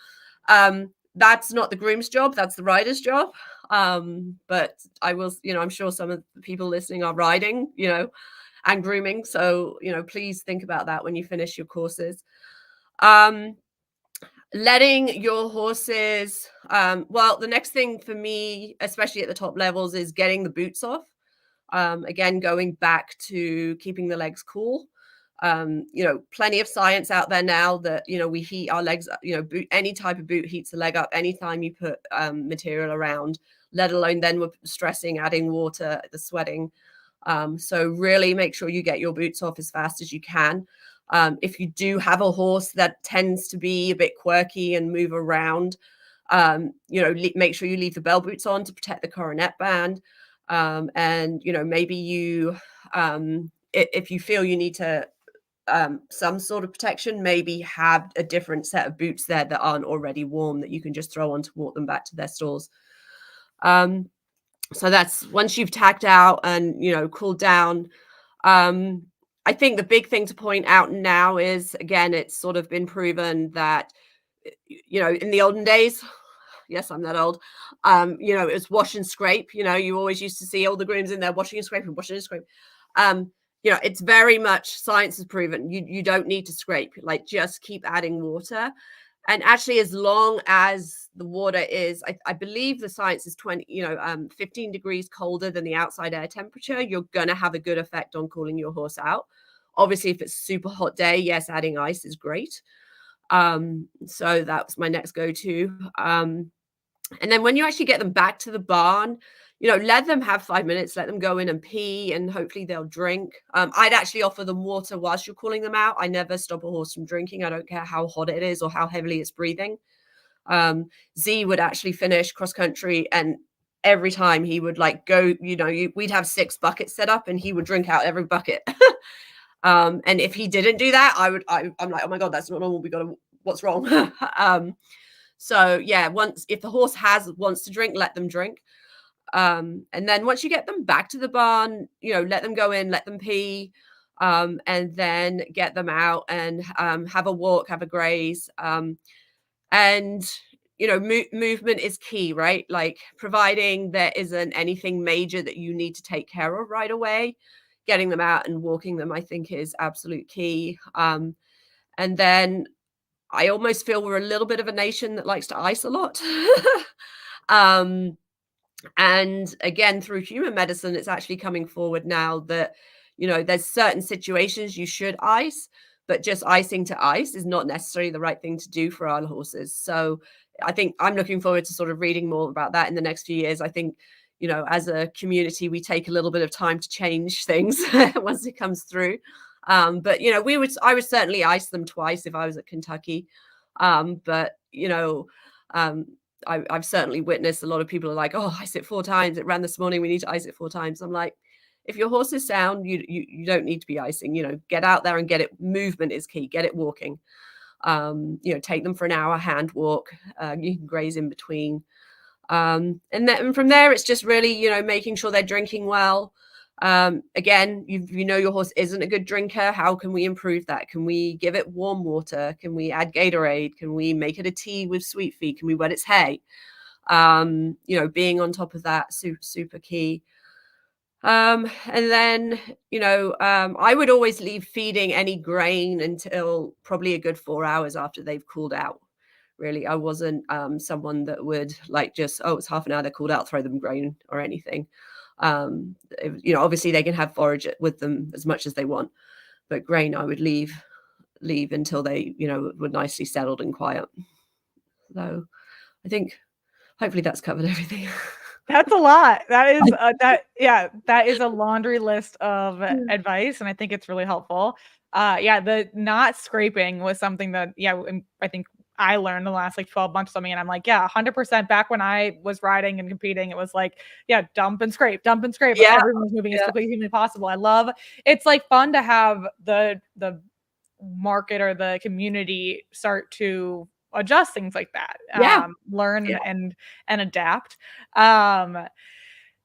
Speaker 2: that's not the groom's job, that's the rider's job. But I will, you know, I'm sure some of the people listening are riding, you know, and grooming. So, you know, please think about that when you finish your courses. Letting your horses, well, the next thing for me, especially at the top levels, is getting the boots off. Again, going back to keeping the legs cool. You know, plenty of science out there now that, you know, we heat our legs, you know, any type of boot heats the leg up anytime you put material around, let alone then we're stressing, adding water, the sweating. So really make sure you get your boots off as fast as you can. If you do have a horse that tends to be a bit quirky and move around, you know, make sure you leave the bell boots on to protect the coronet band. And, you know, maybe you, if you feel you need to, some sort of protection, maybe have a different set of boots there that aren't already warm that you can just throw on to walk them back to their stalls. So that's once you've tacked out and, you know, cooled down. I think the big thing to point out now is, again, it's sort of been proven that, you know, in the olden days, yes, I'm that old, you know, it was wash and scrape. You know, you always used to see all the grooms in there washing and scraping, washing and scraping. You know, it's very much, science has proven you don't need to scrape, like just keep adding water. And actually, as long as the water is, I believe the science is 15 degrees colder than the outside air temperature, you're going to have a good effect on cooling your horse out. Obviously, if it's a super hot day, yes, adding ice is great. So that's my next go-to. And then when you actually get them back to the barn, you know, let them have 5 minutes, let them go in and pee, and hopefully they'll drink. I'd actually offer them water whilst you're calling them out. I never stop a horse from drinking. I don't care how hot it is or how heavily it's breathing. Z would actually finish cross country, and every time he would like go, you know, we'd have 6 buckets set up and he would drink out every bucket. And if he didn't do that, I'm like, oh my God, that's not normal. What's wrong? So yeah, if the horse wants to drink, let them drink. And then once you get them back to the barn, you know, let them go in, let them pee. and then get them out and have a walk, have a graze. And movement is key, right? Like providing there isn't anything major that you need to take care of right away, getting them out and walking them, I think, is absolute key. And then I almost feel we're a little bit of a nation that likes to ice a lot. And again, through human medicine, it's actually coming forward now that, there's certain situations you should ice, but just icing to ice is not necessarily the right thing to do for our horses. So I think I'm looking forward to sort of reading more about that in the next few years. I think, as a community, we take a little bit of time to change things once it comes through. But, I would certainly ice them twice if I was at Kentucky. But, I've certainly witnessed a lot of people are like, oh, ice it 4 times. It ran this morning. We need to ice it 4 times. I'm like, if your horse is sound, you don't need to be icing. Get out there and get it. Movement is key. Get it walking. Take them for an hour, hand walk. You can graze in between. And then from there, it's just really, making sure they're drinking well. Again, your horse isn't a good drinker. How can we improve that? Can we give it warm water? Can we add Gatorade? Can we make it a tea with sweet feed? Can we wet its hay? Being on top of that, super key. And then, I would always leave feeding any grain until probably a good 4 hours after they've cooled out. Really, I wasn't someone that would like just, it's half an hour, they're cooled out, throw them grain or anything. Obviously they can have forage with them as much as they want, but grain I would leave until they, were nicely settled and quiet. So I think hopefully that's covered everything.
Speaker 1: That's a lot. That is that is a laundry list of advice, and I think it's really helpful. The not scraping was something that I think I learned the last 12 months or something, and I'm like, 100%. Back when I was riding and competing, it was like, dump and scrape.
Speaker 2: Yeah.
Speaker 1: Everyone's moving as quickly as humanly possible. I love it's fun to have the market or the community start to adjust things like that. Learn and adapt.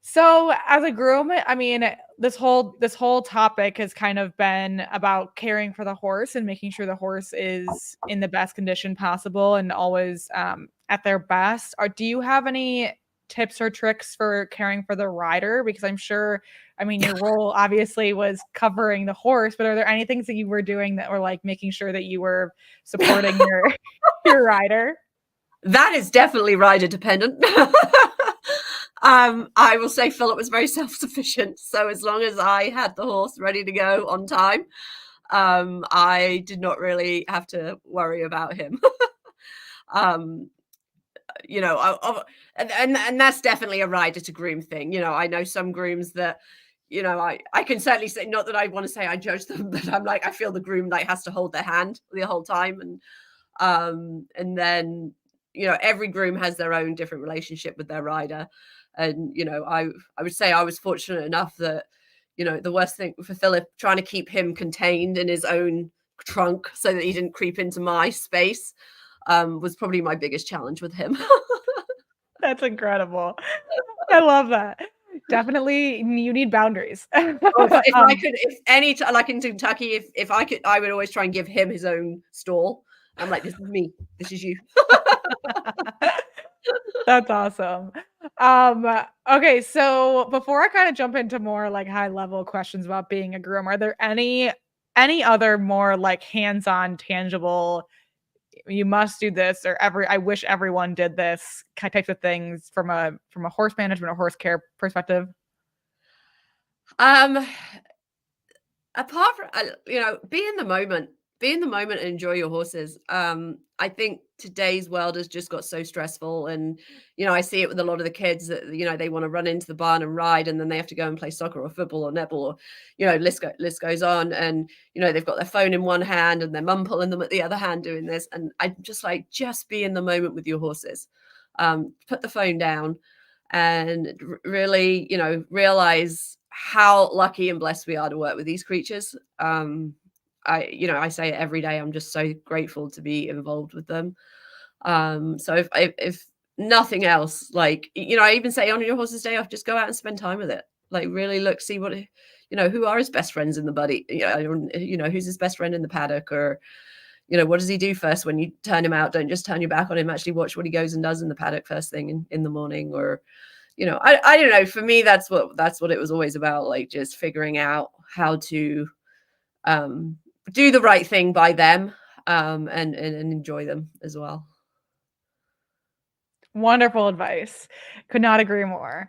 Speaker 1: So as a groom, I mean, this whole topic has kind of been about caring for the horse and making sure the horse is in the best condition possible and always at their best. Do you have any tips or tricks for caring for the rider? Because I'm sure, your role obviously was covering the horse, but are there any things that you were doing that were making sure that you were supporting your rider?
Speaker 2: That is definitely rider dependent. I will say Philip was very self-sufficient. So as long as I had the horse ready to go on time, I did not really have to worry about him. And that's definitely a rider to groom thing. I know some grooms that, I can certainly say, not that I want to say I judge them, but I'm like, I feel the groom has to hold their hand the whole time. And then, every groom has their own different relationship with their rider. And, I would say I was fortunate enough that, the worst thing for Philip, trying to keep him contained in his own trunk so that he didn't creep into my space, was probably my biggest challenge with him.
Speaker 1: That's incredible. I love that. Definitely, you need boundaries.
Speaker 2: If I could, like in Kentucky, if I could, I would always try and give him his own stall. I'm like, this is me. This is you.
Speaker 1: That's awesome. Okay, so before I kind of jump into more high level questions about being a groom, are there any other more hands-on, tangible, you must do this, or I wish everyone did this types of things from a horse management or horse care perspective?
Speaker 2: Apart from be in the moment and enjoy your horses. I think today's world has just got so stressful, and I see it with a lot of the kids that they want to run into the barn and ride, and then they have to go and play soccer or football or netball, or list goes on, and they've got their phone in one hand and their mum pulling them at the other hand doing this. And I'm just like, just be in the moment with your horses. Put the phone down and really realize how lucky and blessed we are to work with these creatures. I say it every day. I'm just so grateful to be involved with them. So if nothing else, I even say on your horse's day off, just go out and spend time with it. Really look, see what who are his best friends in the buddy, who's his best friend in the paddock, or, what does he do first when you turn him out? Don't just turn your back on him, actually watch what he goes and does in the paddock first thing in the morning. Or, I don't know. For me, that's what it was always about, like just figuring out how to do the right thing by them, and enjoy them as well.
Speaker 1: Wonderful advice. Could not agree more.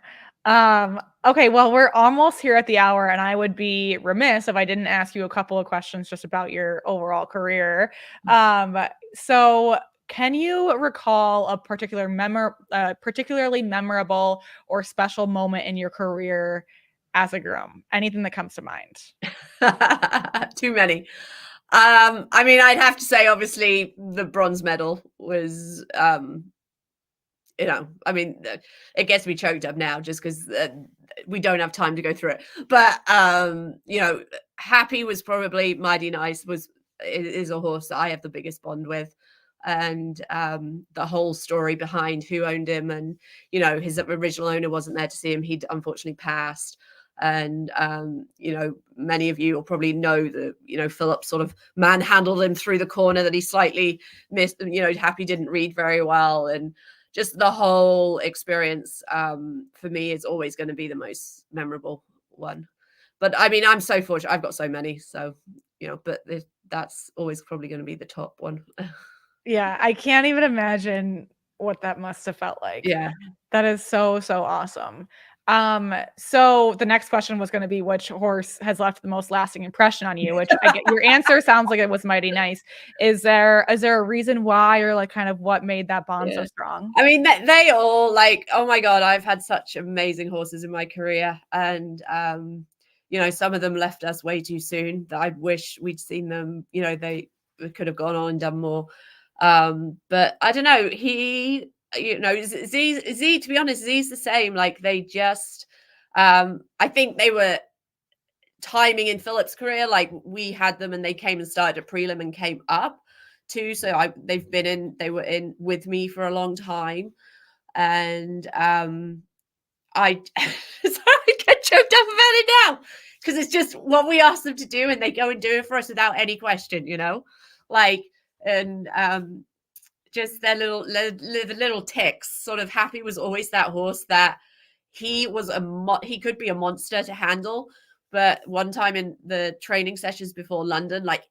Speaker 1: Okay, well, we're almost here at the hour, and I would be remiss if I didn't ask you a couple of questions just about your overall career. So can you recall a particularly memorable or special moment in your career as a groom? Anything that comes to mind?
Speaker 2: Too many. I mean, I'd have to say, obviously, the bronze medal was, I mean, it gets me choked up now just because we don't have time to go through it. But, Happy was probably Mighty Nice, is a horse that I have the biggest bond with. And the whole story behind who owned him, and, his original owner wasn't there to see him. He'd unfortunately passed. And, many of you will probably know that, Phillip sort of manhandled him through the corner that he slightly missed. Happy didn't read very well. And just the whole experience, for me, is always going to be the most memorable one. But I mean, I'm so fortunate. I've got so many. So, but that's always probably going to be the top one.
Speaker 1: Yeah, I can't even imagine what that must have felt like.
Speaker 2: Yeah.
Speaker 1: That is so, so awesome. So the next question was going to be which horse has left the most lasting impression on you, which I get your answer sounds like it was Mighty Nice. Is there a reason why, or like kind of what made that bond so strong?
Speaker 2: I mean, they all, like, oh my God, I've had such amazing horses in my career. And, some of them left us way too soon that I wish we'd seen them. They could have gone on and done more. But I don't know, Z, to be honest, Z's the same. Like, they just, I think they were timing in Phillip's career. Like, we had them and they came and started a prelim and came up too. So they were in with me for a long time. And I get choked up about it now because it's just what we ask them to do, and they go and do it for us without any question, like, and just their little ticks. Sort of Happy was always that horse that he could be a monster to handle. But one time in the training sessions before London, like,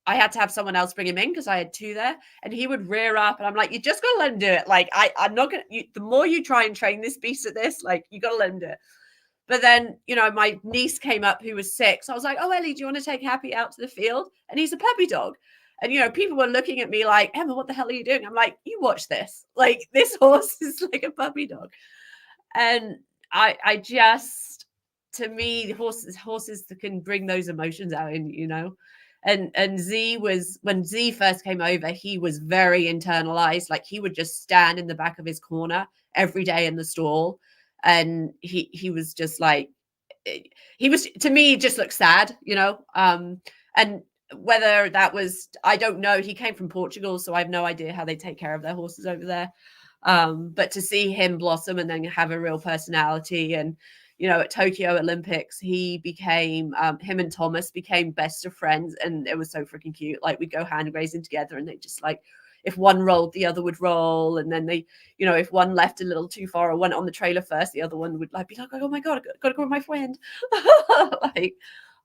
Speaker 2: I had to have someone else bring him in because I had two there, and he would rear up, and I'm like, you just gotta let him do it. Like, I'm not gonna, the more you try and train this beast at this, like, you gotta let him do it. But then, my niece came up who was 6. I was like, oh, Ellie, do you want to take Happy out to the field? And he's a puppy dog. And, people were looking at me like, Emma, what the hell are you doing? I'm like, you watch this. Like, this horse is like a puppy dog. And I just, to me, horses that can bring those emotions out in, and Z was, when Z first came over, he was very internalized. Like, he would just stand in the back of his corner every day in the stall. And he was just like, he was, to me, just looked sad, and whether that was, I don't know. He came from Portugal, so I have no idea how they take care of their horses over there. But to see him blossom and then have a real personality, and, at Tokyo Olympics, he became, him and Thomas became best of friends, and it was so freaking cute. Like, we'd go hand grazing together, and they just, like, if one rolled, the other would roll. And then they, if one left a little too far or went on the trailer first, the other one would, like, be like, oh my God, I gotta go with my friend. Like,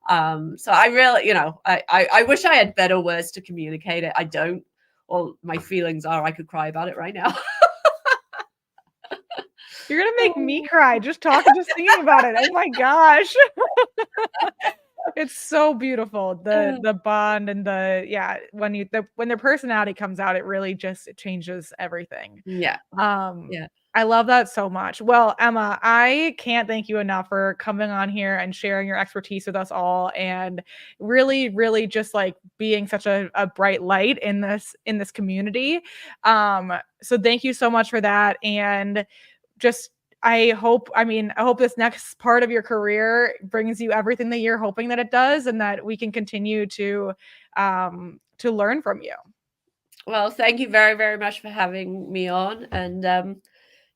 Speaker 2: so I really, I wish I had better words to communicate it. I don't. Or my feelings are, I could cry about it right now.
Speaker 1: You're gonna make me cry just thinking about it. Oh my gosh. It's so beautiful. The bond and when their personality comes out, it really just changes everything.
Speaker 2: Yeah.
Speaker 1: I love that so much. Well, Emma, I can't thank you enough for coming on here and sharing your expertise with us all, and really, really just like being such a bright light in this community. So thank you so much for that. And just, I hope this next part of your career brings you everything that you're hoping that it does, and that we can continue to learn from you.
Speaker 2: Well, thank you very, very much for having me on. And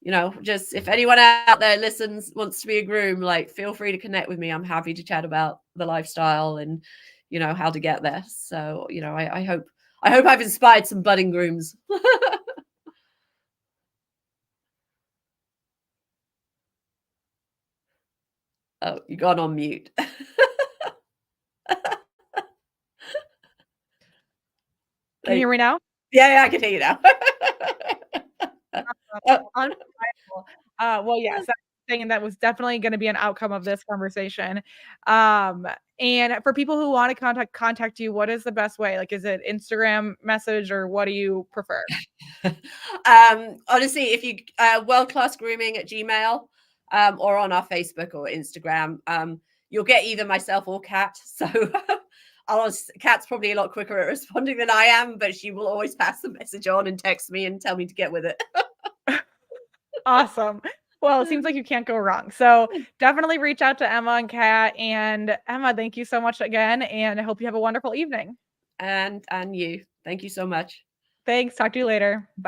Speaker 2: you know, just if anyone out there listens, wants to be a groom, like feel free to connect with me. I'm happy to chat about the lifestyle and, you know, how to get there. So, you know, I hope I've inspired some budding grooms. Oh, you gone on mute.
Speaker 1: Can you hear me now?
Speaker 2: Yeah, I can hear you now.
Speaker 1: Undeniable. Well, yes, that's thing, and that was definitely going to be an outcome of this conversation. And for people who want to contact you, what is the best way? Like, is it Instagram message or what do you prefer?
Speaker 2: Honestly, if you World Class Grooming at Gmail, or on our Facebook or Instagram, you'll get either myself or Kat. So Kat's probably a lot quicker at responding than I am, but she will always pass the message on and text me and tell me to get with it.
Speaker 1: Awesome. Well, it seems like you can't go wrong. So definitely reach out to Emma and Kat. And Emma, thank you so much again. And I hope you have a wonderful evening.
Speaker 2: And you. Thank you so much.
Speaker 1: Thanks. Talk to you later. Bye.